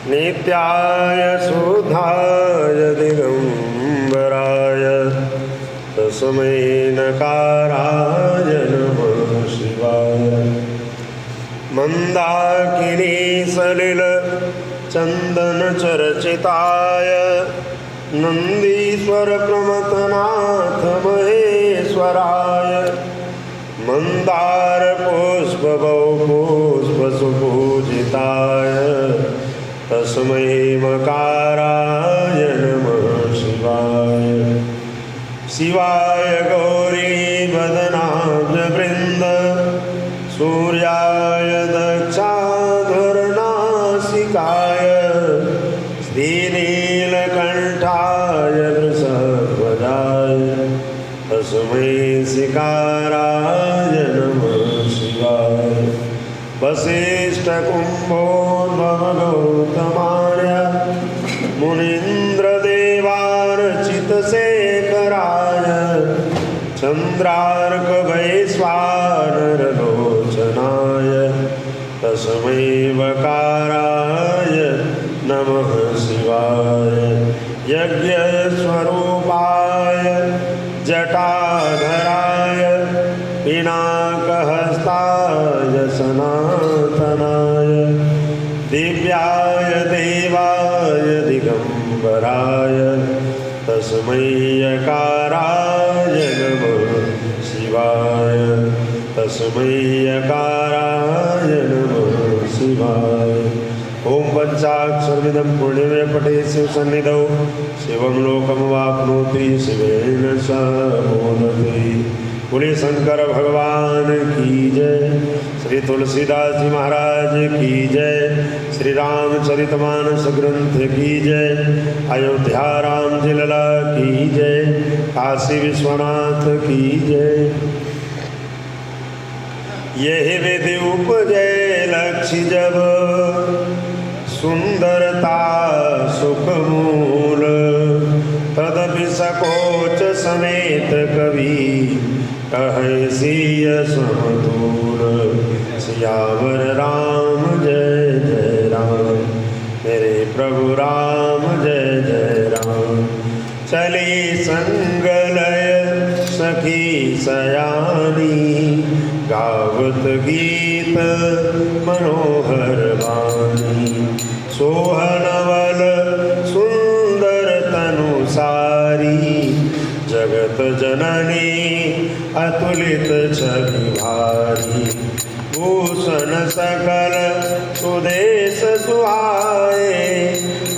नित्याय शुद्धाय दिगंबराय तस्मै नकाराय नमः शिवाय। मंदाकिनी सलिल चंदन चर्चिताय नंदीश्वर प्रमथनाथ महेश्वराय मंदार पुष्प पुष्प सुपूजिताय तस्मै मकाराय नमः शिवाय। शिवाय गौरी वदनाब्ज वृंद सूर्याय दक्षाधुरनासिकाय श्रीनीलकंठाय वृषध्वजाय तस्मै शिकाराय नमः शिवाय। वसिष्ठ कुंभोद्भव गौतमार्य मुनीन्द्र देवार्चित शेखराय चंद्रार्क वैश्वानर लोचनाय तस्मै वकाराय नमः शिवाय। यज्ञ स्वरूपाय जटाधराय पिनाकहस्ताय सनातनाय दिव्याय देवाय दिगंबराय तस्मै यकाराय नमः शिवाय। तस्मै यकाराय नमः शिवाय। ओम पंचाक्षरमिदं पुण्यमे पठे शिव सन्निधौ शिवं लोकमवाप्नोति शिवेन सह मोदते। बोले शंकर भगवान की जय। श्री तुलसीदास जी महाराज की जय। श्री रामचरितमानस ग्रंथ की जय। अयोध्या राम जी लला की जय। काशी विश्वनाथ की जय। यही विधि उपजय लक्ष्य जब सुंदरता सुख मूल तदपि सकोच समेत कवि कहे सिय समतूल। सियावर राम जय जय राम मेरे प्रभु राम जय जय राम। चली संगलय सखी सयानी गावत गीत मनोहर वाणी। सोहनवल सुंदर तनु सारी जगत जननी अतुलित छवि भारी। भूषण सकल सुदेश सुहाए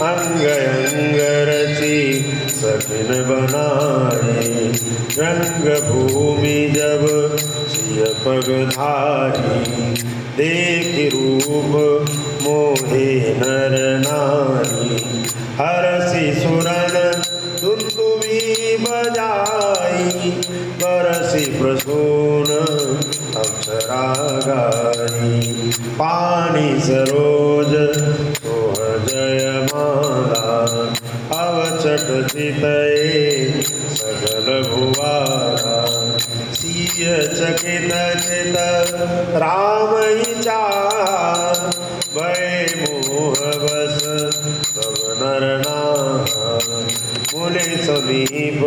अंग अंग रचि सकिन बनाए। रंग भूमि जब सिय पग धारी देख रूप मोहे नर नारी। हरसि सुरन दुंदुभी बजाई बरसि प्रसून अक्षरा गाई। पानी सरोज सोह जय माला अवचट चितये सगल भुवारा। सिय चकित चित राम चार भय मोह बस सब नर नार। मुनि समीप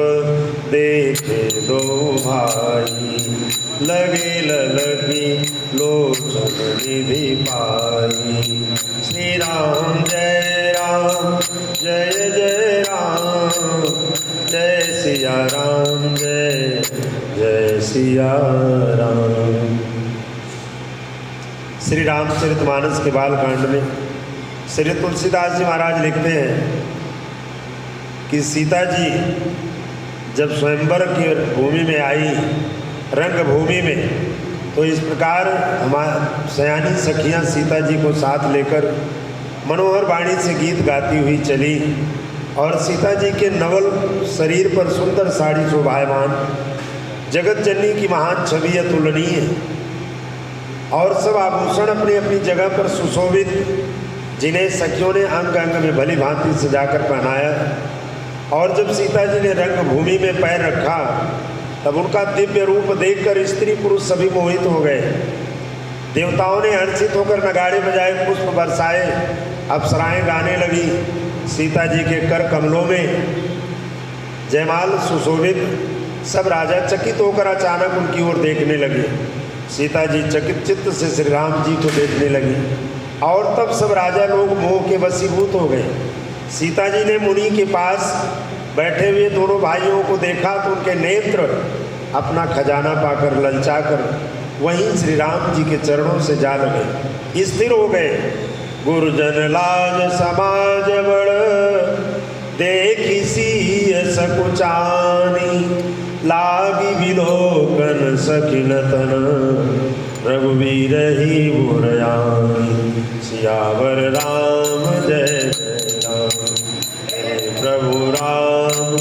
देखे दो भाई लगे ललकी लोचन निधि पाई। श्री राम जय जय राम जय सिया राम जय जय सिया राम। श्री रामचरितमानस के बालकांड में श्री तुलसीदास जी महाराज लिखते हैं कि सीता जी जब स्वयंवर की भूमि में आई रंग भूमि में तो इस प्रकार हमारी सयानी सखियां सीता जी को साथ लेकर मनोहर वाणी से गीत गाती हुई चली और सीता जी के नवल शरीर पर सुंदर साड़ी शोभायमान जगत जननी की महान छवि अतुलनीय और सब आभूषण अपनी अपनी जगह पर सुशोभित जिन्हें सखियों ने अंग अंग में भली भांति सजाकर पहनाया। और जब सीता जी ने रंग भूमि में पैर रखा तब उनका दिव्य रूप देखकर स्त्री पुरुष सभी मोहित हो गए। देवताओं ने हर्षित होकर नगाड़े बजाए, पुष्प बरसाए, अप्सराएं गाने लगी। सीता जी के कर कमलों में जयमाल सुशोभित। सब राजा चकित होकर अचानक उनकी ओर देखने लगे। सीता जी चकित चित्त से श्री राम जी को देखने लगी और तब सब राजा लोग मोह के वशीभूत हो गए। सीता जी ने मुनि के पास बैठे हुए दोनों भाइयों को देखा तो उनके नेत्र अपना खजाना पाकर ललचाकर वहीं श्री राम जी के चरणों से जा लगे, स्थिर हो गए। गुरुजन लाज समाज बड़ देखी सीय सकुचानी, लागी विलोकन सकिन तन रघुवीर ही बुरयानी। सियावर राम जय जय राम, प्रभु राम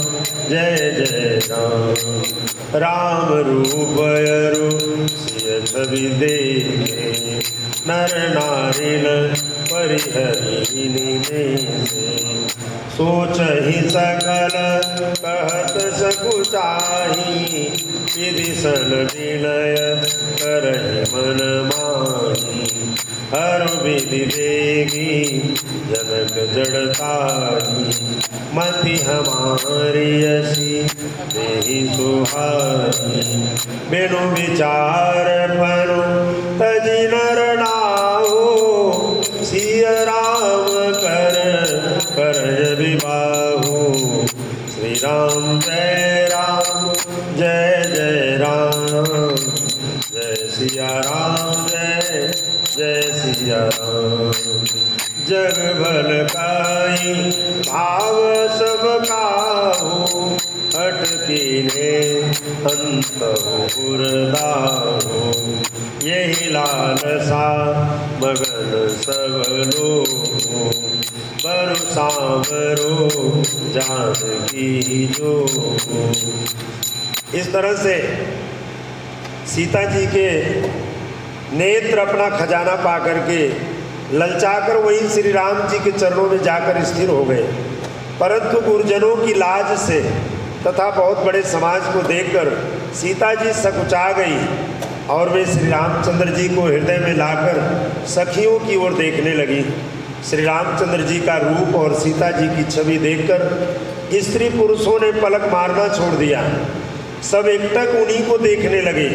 जय जय राम। राम रूप अरु सिय छवि देखे, नर नारी परिहरिणी से। सोच ही सकल कहत सकुचाही, विदिशन विनय करहि मन माही। हर विधि देगी जनक जड़ताही, मति हमारी यसी देहि सुहाई। बिनु विचार पनु तजि नर नाहु, सिय राम कर विबाहु। श्री राम जय जय राम, जय सिया राम जय जय सिया राम। जग भल काई भाव सब काहू, अटकीने अंत हुरदाहू। यही लालसा मगन सब लोगो, बरु सांवरो जानकी जो। इस तरह से सीता जी के नेत्र अपना खजाना पा करके ललचाकर वहीं श्री राम जी के चरणों में जाकर स्थिर हो गए। परंतु गुरुजनों की लाज से तथा बहुत बड़े समाज को देखकर सीता जी सकुचा गई और वे श्री रामचंद्र जी को हृदय में लाकर सखियों की ओर देखने लगी। श्री रामचंद्र जी का रूप और सीता जी की छवि देखकर स्त्री पुरुषों ने पलक मारना छोड़ दिया। सब एकटक उन्हीं को देखने लगे।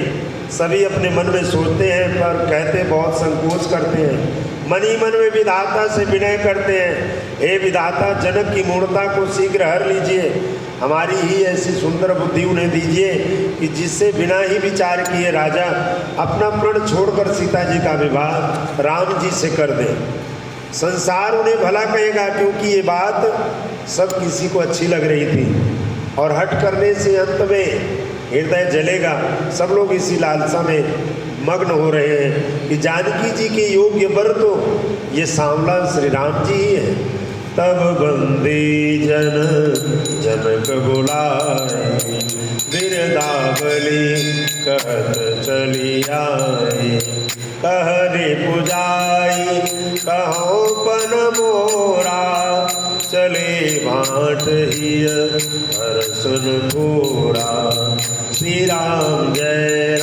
सभी अपने मन में सोचते हैं पर कहते बहुत संकोच करते हैं। मन ही मन में विधाता से विनय करते हैं, हे विधाता जनक की मूर्ता को शीघ्र हर लीजिए, हमारी ही ऐसी सुंदर बुद्धि उन्हें दीजिए कि जिससे बिना ही विचार किए राजा अपना प्रण छोड़कर सीता जी का विवाह राम जी से कर दे। संसार उन्हें भला कहेगा क्योंकि ये बात सब किसी को अच्छी लग रही थी और हट करने से अंत में हृदय जलेगा। सब लोग इसी लालसा में मग्न हो रहे हैं कि जानकी जी के योग्य वर तो ये सांवला श्री राम जी ही है। तब बंदी जनक बुलाए, बिरदावली कहत चली आए। कहने पुजाई कहो पन मोरा, चले भाट हिय हर सुन पूरा। श्री राम जय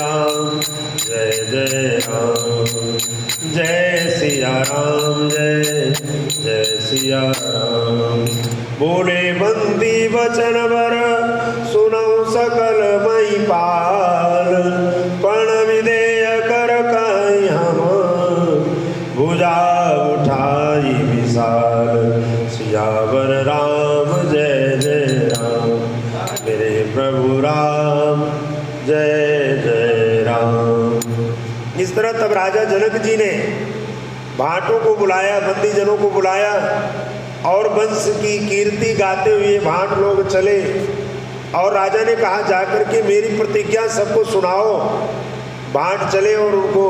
जय राम, जय सिया राम जय जय सिया राम। बोले बंदी वचन वर सुनौ सकल महिपाल, पण विधेय कर कहीं हम भुजा उठाई विशाल। सियावर राम जय जय राम, मेरे प्रभु राम जय जय राम। इस तरह तब राजा जनक जी ने भाटों को बुलाया, बंदी जनों को बुलाया और वंश की कीर्ति गाते हुए भाट लोग चले। और राजा ने कहा जाकर के मेरी प्रतिज्ञा सबको सुनाओ। भाट चले और उनको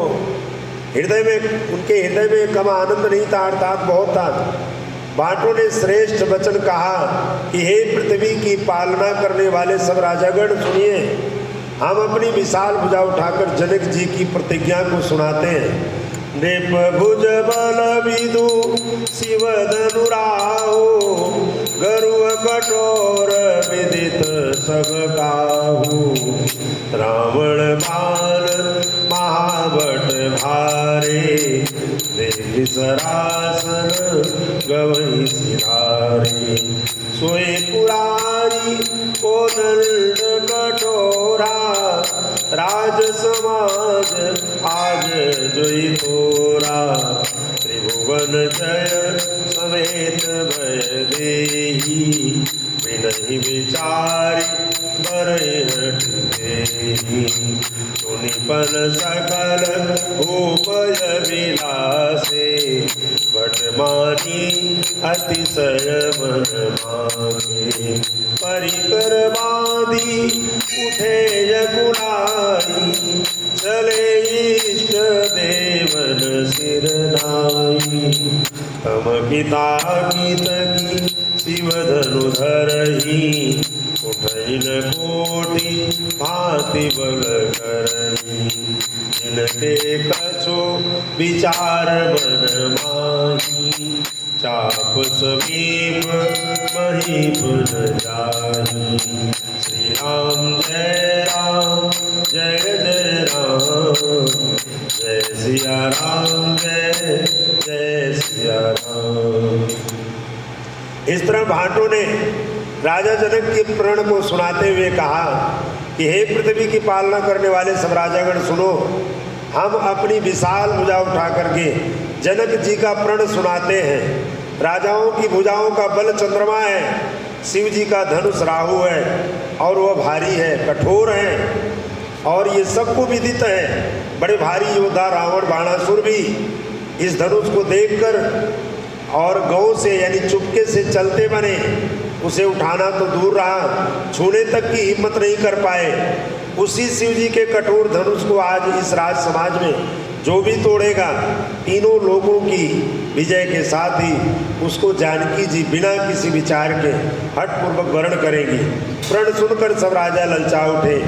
उनके हृदय में कम आनंद नहीं था, अर्थात बहुत था। भाटों ने श्रेष्ठ वचन कहा कि हे पृथ्वी की पालना करने वाले सब राजागण सुनिए, हम अपनी विशाल भुजा उठाकर जनक जी की प्रतिज्ञा को सुनाते हैं। नृप भुज बल विदु शिव धनुराहो, गरुड़ कठोर विदित सब काहू। रावण बाण महाबट भारे, देख सरासन गवई सिधारे। सोए पुरारी को दंड कठोरा, राज समाज आज जोई तोरा। त्रिभुवन जय समेत भय देही, विनहि विचारि बरहि हठ देही। सुनिपन सकल भूपय विलासे, बट मानी अतिशय मन मागे। परिकर बांधी उठे यकुलाई, चले इष्ट देवन सिर नाई। तम पिता की तकी शिव धनु धरही, उठैन कोटि भांति बल करही। जिनके कछो विचार मन माही, चाप समीप महीप न जाही। श्री राम जय राम जय जय राम, जय सिया राम जय जय सिया राम। इस तरह भाटों ने राजा जनक के प्रण को सुनाते हुए कहा कि हे पृथ्वी की पालना करने वाले सब राजागण सुनो, हम अपनी विशाल भुजा उठा करके जनक जी का प्रण सुनाते हैं। राजाओं की भुजाओं का बल चंद्रमा है, शिव जी का धनुष राहु है और वह भारी है, कठोर है और ये सबको विदित है। बड़े भारी योद्धा रावण बाणासुर भी इस धनुष को देखकर और गौ से यानी चुपके से चलते बने, उसे उठाना तो दूर रहा, छूने तक की हिम्मत नहीं कर पाए। उसी शिव जी के कठोर धनुष को आज इस राज समाज में जो भी तोड़ेगा, तीनों लोगों की विजय के साथ ही उसको जानकी जी बिना किसी विचार के हठपूर्वक वर्ण करेंगी। प्रण सुनकर सब राजा ललचा उठे।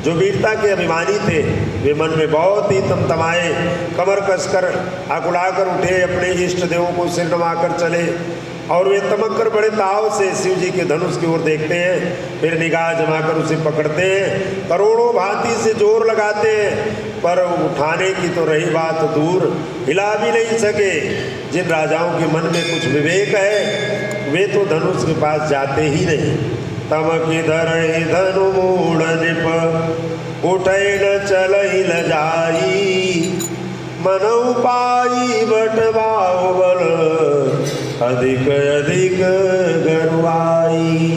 जो वीरता के अभिमानी थे वे मन में बहुत ही तमतमाए, कमर कसकर आकुलाकर उठे, अपने इष्ट देवों को सिर नवाकर चले और वे तमक कर बड़े ताव से शिव जी के धनुष की ओर देखते हैं, फिर निगाह जमाकर उसे पकड़ते हैं, करोड़ों भांति से जोर लगाते हैं, पर उठाने की तो रही बात दूर, हिला भी नहीं सके। जिन राजाओं के मन में कुछ विवेक है वे तो धनुष के पास जाते ही नहीं। तमक धरहि धनु मूढ़ निप, उठै न चलहि न जाई। मनऊ पाई बट बाहुबल, अधिक अधिक गरुआई।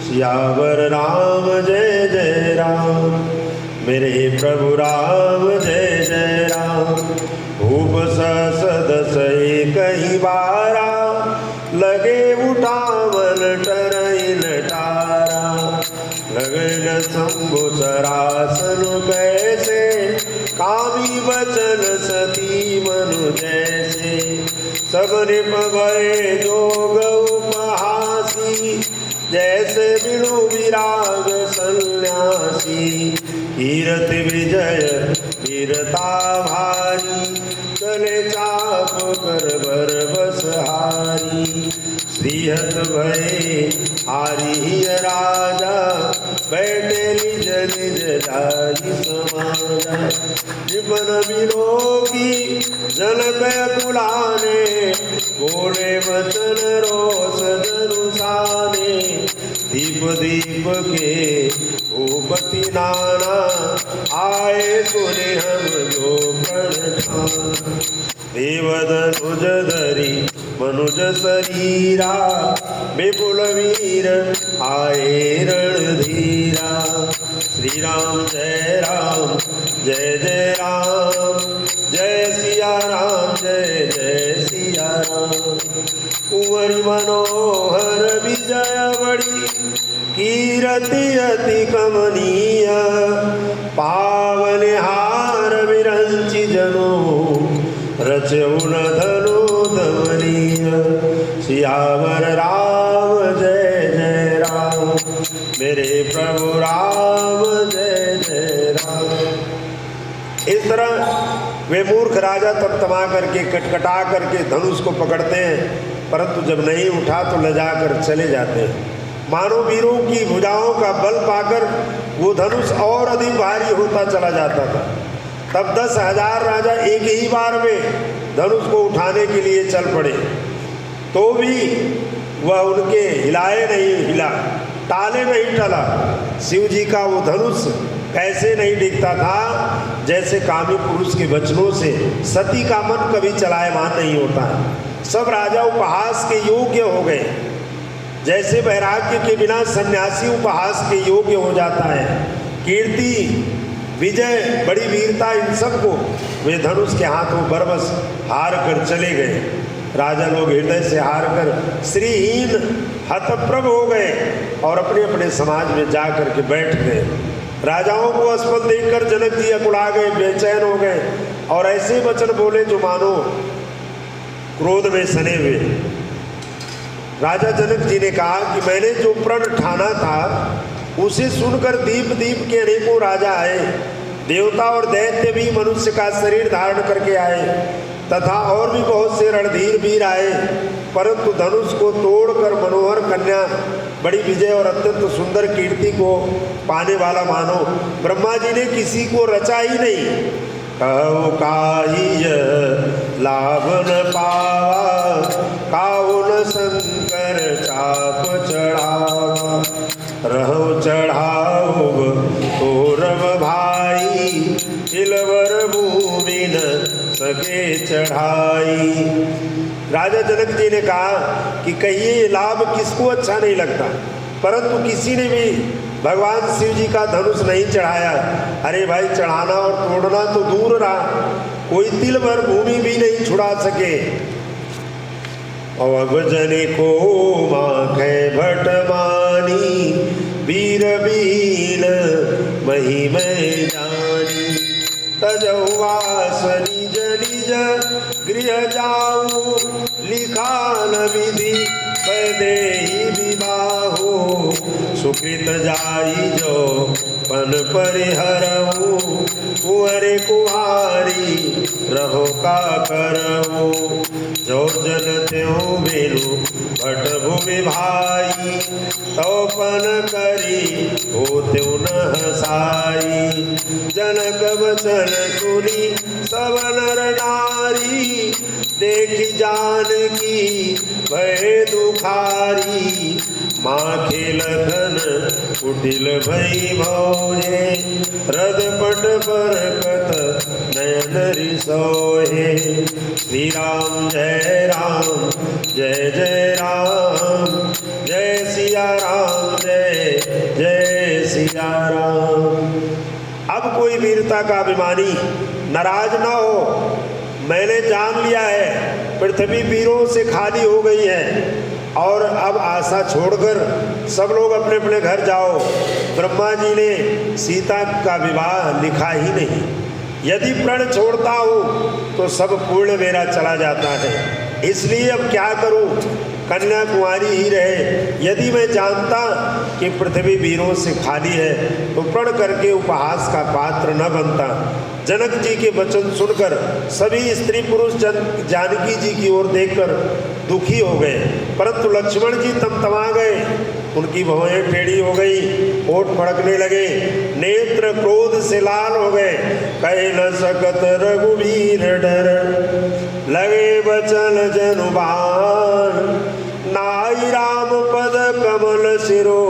सियावर राम जय जय राम, मेरे प्रभु राम जय जय राम। भूप सहस दस कई बारा, लगे उठावन टरई लटारा। लगन शंभु सरासन कैसे, कामी बचन सती मनु जैसे। सब निप भये जोग उपहासी, जैसे बिनु विराग सन्यासी। कीरति विजय वीरता भारी, चले चाप कर बर बसहारी। श्रीहत भये हारी राजा, बैठे निज निज जाई समाजा। जीवन विरोगी जनक कुलाने, बोले वचन रोष धनुषाने। दीप दीप के भूपति नाना, आए सुने हम जो प्रण ठाना। देवधनुज धरी मनुज शरीरा, विपुल वीर आए रणधीरा। श्री राम जय जय राम, जय सिया राम जय जय सिया राम। कुंवरी मनोहर विजय बड़ी, कीरति अति कमनीय। पावन हार विरंचि जनो, रचउन धनु दमनीय। सियावर राम जय जय राम, मेरे प्रभु राम जय जय राम। इस तरह वे मूर्ख राजा तमा करके कटकटा करके धनुष को पकड़ते हैं, परंतु जब नहीं उठा तो लजा कर चले जाते हैं। मानो वीरों की भुजाओं का बल पाकर वो धनुष और अधिक भारी होता चला जाता था। तब 10,000 राजा एक ही बार में धनुष को उठाने के लिए चल पड़े, तो भी वह उनके हिलाए नहीं हिला, टाले नहीं टला। शिव जी का वो धनुष कैसे नहीं दिखता था, जैसे कामी पुरुष के वचनों से सती का मन कभी चलायमान नहीं होता है। सब राजा उपहास के योग्य हो गए, जैसे वैराग्य के बिना सन्यासी उपहास के योग्य हो जाता है। कीर्ति, विजय, बड़ी वीरता, इन सबको वे धनुष के हाथों बरबस हार कर चले गए। राजा लोग हृदय से हार कर श्रीहीन हतप्रभ हो गए और अपने अपने समाज में जा कर के बैठ गए। राजाओं को असफल देखकर जनक जी अकुड़ा गए, बेचैन हो गए और ऐसे वचन बोले जो मानो क्रोध में सने हुए। राजा जनक जी ने कहा कि मैंने जो प्रण ठाना था उसे सुनकर दीप दीप के अनेकों राजा आए, देवता और दैत्य भी मनुष्य का शरीर धारण करके आए तथा और भी बहुत से रणधीर वीर आए, परंतु धनुष को तोड़कर मनोहर कन्या, बड़ी विजय और अत्यंत सुंदर कीर्ति को पाने वाला मानो ब्रह्मा जी ने किसी को रचा ही नहीं। कहु काहिय लाभ न पावा, काहु न शंकर चाप चढ़ावा, रहु चढ़ाऊ तोरम भाई, इलवर भूमि न सके चढ़ाई। राजा जनक जी ने कहा कि कहिए लाभ किसको अच्छा नहीं लगता, परंतु किसी ने भी भगवान शिव जी का धनुष नहीं चढ़ाया। अरे भाई, चढ़ाना और तोड़ना तो दूर रहा, कोई तिल भर भूमि भी नहीं छुड़ा सके। और जने को माखे भट मानी, वीर बीन मही में जानी, तजवास निज निज गृह जाऊ, लिखान विधि पैदेही विवाहो, सुकृत जाई जो पन परिहरऊ, कुंवरे कुहारी रहो का करऊ, जो जन त्यों बेनु भट भूमि भाई, तो पन करी हो त्यों न हसाई। जनक वचन सुनी सब नर नारी, देखी जानकी भय दुखारी, माखे लखन कुटिल भई भोहे, रद पट बरकत नयन रिसोहे। श्री राम जय राम, जय जय राम, जय सिया राम, जय जय सिया राम। अब कोई वीरता का अभिमानी नाराज ना हो। मैंने जान लिया है पृथ्वी वीरों से खाली हो गई है और अब आशा छोड़कर सब लोग अपने अपने घर जाओ। ब्रह्मा जी ने सीता का विवाह लिखा ही नहीं। यदि प्रण छोड़ता हूँ तो सब पूर्ण मेरा चला जाता है, इसलिए अब क्या करूँ, कन्या कुंवारी ही रहे। यदि मैं जानता कि पृथ्वी वीरों से खाली है तो प्रण करके उपहास का पात्र न बनता। जनक जी के वचन सुनकर सभी स्त्री पुरुष जानकी जी की ओर देखकर दुखी हो गए, परंतु लक्ष्मण जी तमतमा गए। उनकी भवें टेढ़ी हो गई, होठ फड़कने लगे, नेत्र क्रोध से लाल हो गए। कह न सकत रघुवीर डर, लगे बचन जनुबान, नाई राम पद कमल सिरो,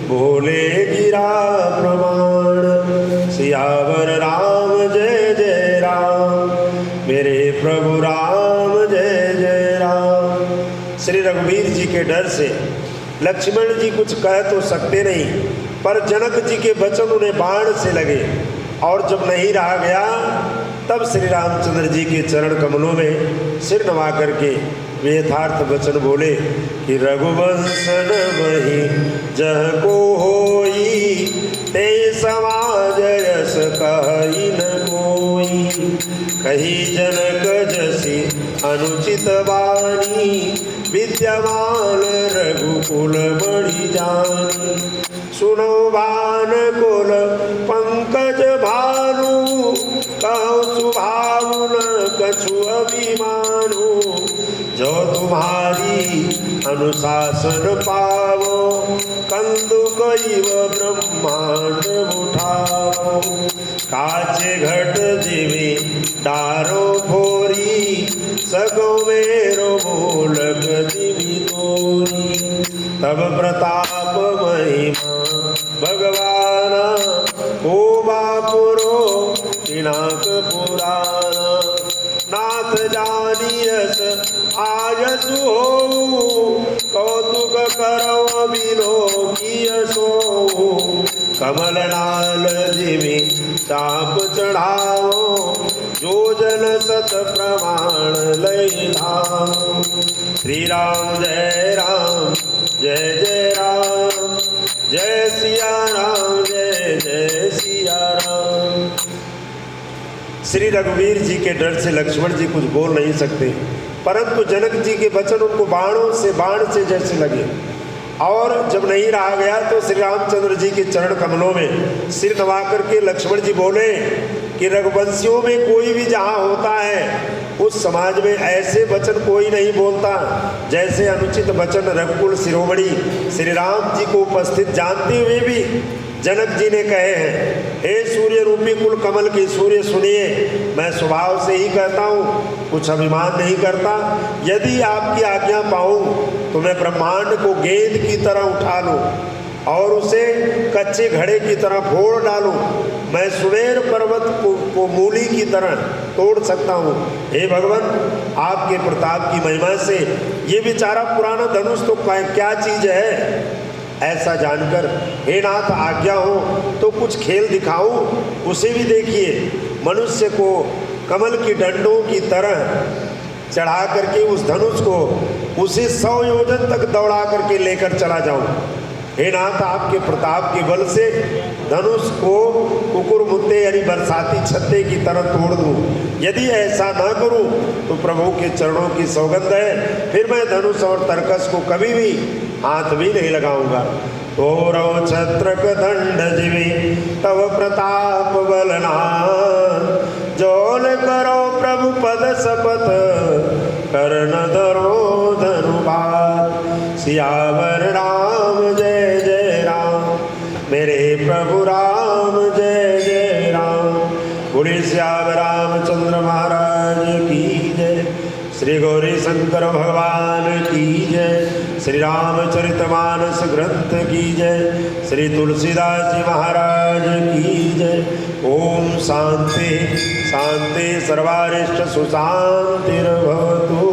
बोले गिरा प्रमाण। सियावर राम जय जय राम, मेरे प्रभु राम जय जय राम। श्री रघुवीर जी के डर से लक्ष्मण जी कुछ कह तो सकते नहीं, पर जनक जी के वचन उन्हें बाण से लगे और जब नहीं रहा गया तब श्री रामचंद्र जी के चरण कमलों में सिर नवा करके वे यथार्थ वचन बोले कि रघुवंशन मही जह को होई, ते समाज यस कहि न कोई। कही जनक जसी अनुचित वाणी, विद्यमान रघुकुल बड़ी जानी। सुनो बान कुल पंकज भानु, कहो सुभाव न कछु अभिमानु। जो तुम्हारी अनुशासन पावो, कंदुक इव ब्रह्मांड उठाओ। काचे घट जिमी डारो भोरी, सगो मेरो मूलक दिवि तोरी। तब प्रताप महिमा भगवाना, ओ बापुरो पिनाक पुराना। नाथ जानियस आयसु हो, कौतुक करो बिलो कियसो। कमल नाल जिमि चाप चढ़ाओ, जो जन सत प्रमाण लय लाओ। श्री राम जय राम जय जय राम, जय सिया राम जय जय सिया राम। श्री रघुवीर जी के डर से लक्ष्मण जी कुछ बोल नहीं सकते, परंतु जनक जी के वचन उनको बाण से जैसे लगे। और जब नहीं रहा गया तो श्री रामचंद्र जी के चरण कमलों में सिर नवा करके लक्ष्मण जी बोले कि रघुवंशियों में कोई भी जहाँ होता है उस समाज में ऐसे वचन कोई नहीं बोलता जैसे अनुचित वचन रघुकुल शिरोमणि श्री राम जी को उपस्थित जानते हुए भी जनक जी ने कहे हैं। हे सूर्य रूपी कुल कमल के सूर्य सुनिए, मैं स्वभाव से ही कहता हूँ, कुछ अभिमान नहीं करता। यदि आपकी आज्ञा पाऊँ तो मैं ब्रह्मांड को गेंद की तरह उठा लूँ और उसे कच्चे घड़े की तरह फोड़ डालूं। मैं सुमेर पर्वत को मूली की तरह तोड़ सकता हूँ। हे भगवान, आपके प्रताप की महिमा से ये बेचारा पुराना धनुष तो क्या चीज़ है। ऐसा जानकर हे नाथ आज्ञा हो तो कुछ खेल दिखाऊं, उसे भी देखिए। मनुष्य को कमल की डंडों की तरह चढ़ा करके उस धनुष को उसे 100 योजन तक दौड़ा करके लेकर चला जाऊं। हे नाथ, आपके प्रताप के बल से धनुष को कुकुर मुत्ते यानी बरसाती छत्ते की तरह तोड़ दूं। यदि ऐसा ना करूं तो प्रभु के चरणों की सौगंध है, फिर मैं धनुष और तरकस को कभी भी हाथ भी नहीं लगाऊंगा। तोरव छत्रक दंड जिमी तव प्रताप बलनान, जोल करो प्रभु पद सपत कर्ण धरो धनुबाद। सियावर राम जय जय राम, मेरे प्रभु राम जय जय राम। बोले सियावर रामचंद्र महाराज की जय। श्री गौरी शंकर भगवान की जय। श्री रामचरितमानस ग्रंथ की जय। श्री तुलसीदास जी महाराज की जय। ओम शांति शांति सर्वारिष्ट सुशांतिर्भवतु।